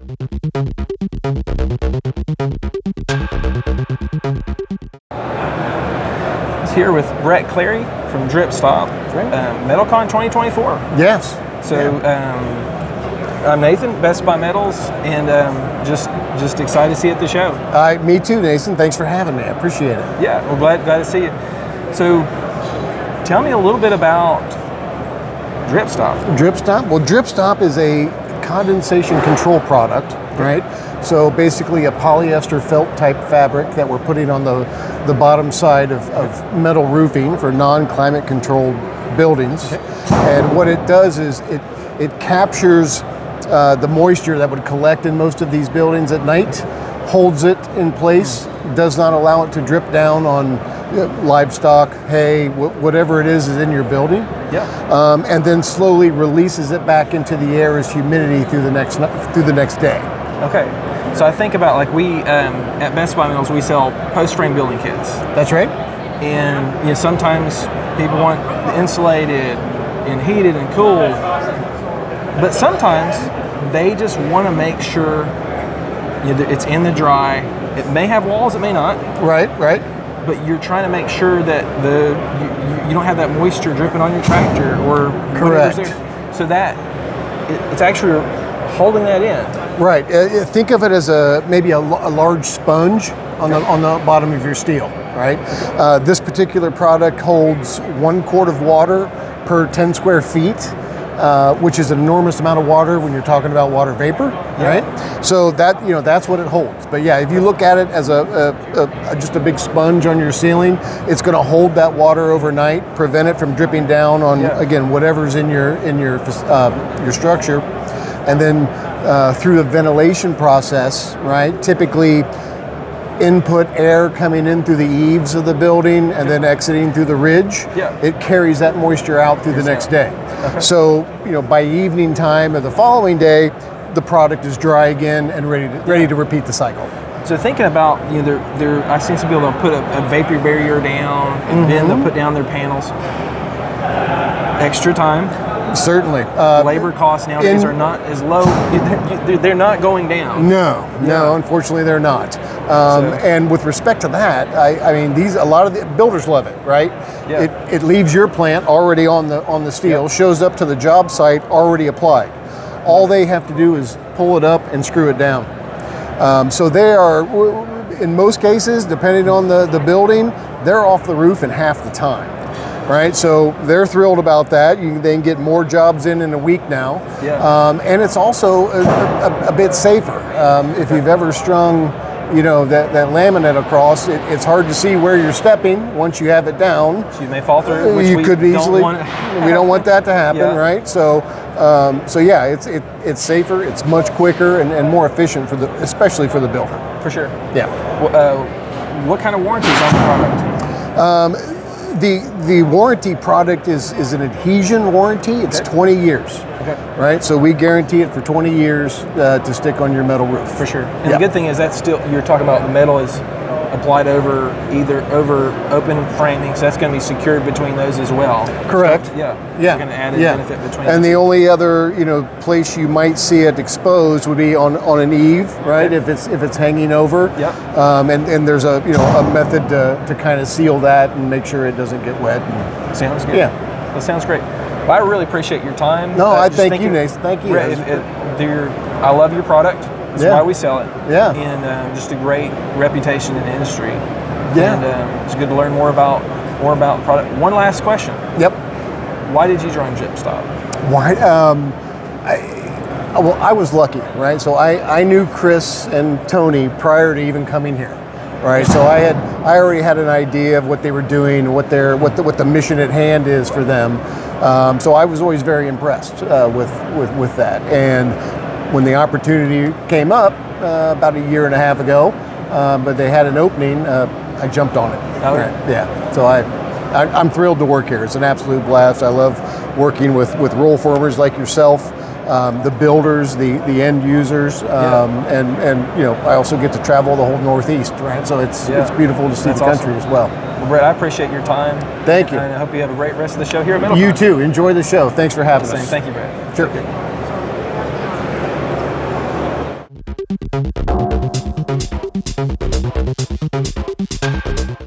Here with Brett Clary from Dripstop, Metalcon 2024. Yes. So I'm Nathan, Best Buy Metals, and just excited to see you at the show. Me too, Nathan. Thanks for having me. I appreciate it. Yeah, we're glad to see you. So tell me a little bit about Dripstop. Dripstop? Well, Dripstop is a condensation control product, right? So basically a polyester felt type fabric that we're putting on the bottom side of metal roofing for non-climate controlled buildings. Okay. And what it does is it captures the moisture that would collect in most of these buildings at night, holds it in place, does not allow it to drip down on livestock, hay, whatever it is in your building. Yeah. And then slowly releases it back into the air as humidity through the next day. Okay, so I think about like we at Best Buy Metals we sell post frame building kits. That's right. And sometimes people want insulated and heated and cooled, but sometimes they just want to make sure it's in the dry. It may have walls, it may not. Right. But you're trying to make sure that you don't have that moisture dripping on your tractor or correct. So that it's actually holding that in. Right. Think of it as maybe a large sponge on the bottom of your steel. Right. This particular product holds 1 quart of water per 10 square feet, which is an enormous amount of water when you're talking about water vapor. Yeah. Right. So that's what it holds. But yeah, if you look at it as just a big sponge on your ceiling, it's going to hold that water overnight, prevent it from dripping down on again whatever's in your structure. And then through the ventilation process, right? Typically, input air coming in through the eaves of the building and then exiting through the ridge. Yeah. It carries that moisture out through the next day. Okay. So by evening time of the following day, the product is dry again and ready to repeat the cycle. So thinking about I've seen some people, they'll put a vapor barrier down and then they'll put down their panels. Extra time. Certainly. Labor costs nowadays are not as low. They're not going down. No, unfortunately they're not. And with respect to that, I mean, a lot of the builders love it, right? Yeah. It leaves your plant already on the steel, shows up to the job site already applied. All they have to do is pull it up and screw it down. So they are, in most cases, depending on the building, they're off the roof in half the time. Right, so they're thrilled about that. They can get more jobs in a week now. Yeah. And it's also a bit safer. If you've ever strung, that laminate across, it's hard to see where you're stepping once you have it down. So you may fall through. Which you could easily. We don't want that to happen, Yeah. right? So yeah, it's safer, it's much quicker, and more efficient especially for the builder. For sure. Yeah. What kind of warranty is on the product? The warranty product is an adhesion warranty. It's 20 years. Okay. Right? So we guarantee it for 20 years to stick on your metal roof. For sure. And the good thing is you're talking about the metal is applied over open framing, so that's going to be secured between those as well. Correct. So, yeah. You're going to add a benefit between and the only other place you might see it exposed would be on an eave, right? Okay. If it's hanging over. Yep. And there's a method to kind of seal that and make sure it doesn't get wet. Sounds good. Yeah. That sounds great. Well, I really appreciate your time. No, I thank you, Nathan. Thank you. I love your product. That's why we sell it. Yeah. And just a great reputation in the industry. Yeah. And it's good to learn more about the product. One last question. Yep. Why did you join Dripstop? Why? I was lucky, right? So I knew Chris and Tony prior to even coming here, right? So I already had an idea of what they were doing, what the mission at hand is for them. So I was always very impressed with that. And when the opportunity came up about a year and a half ago, but they had an opening, I jumped on it. Oh, right? Yeah. So I'm thrilled to work here. It's an absolute blast. I love working with roll formers like yourself, the builders, the end users, and I also get to travel the whole Northeast, right? So it's beautiful to see the country as well. Well, Brett, I appreciate your time. Thank you. And I hope you have a great rest of the show here at Metalcon. You too. Enjoy the show. Thanks for having us. Thank you, Brett. Sure.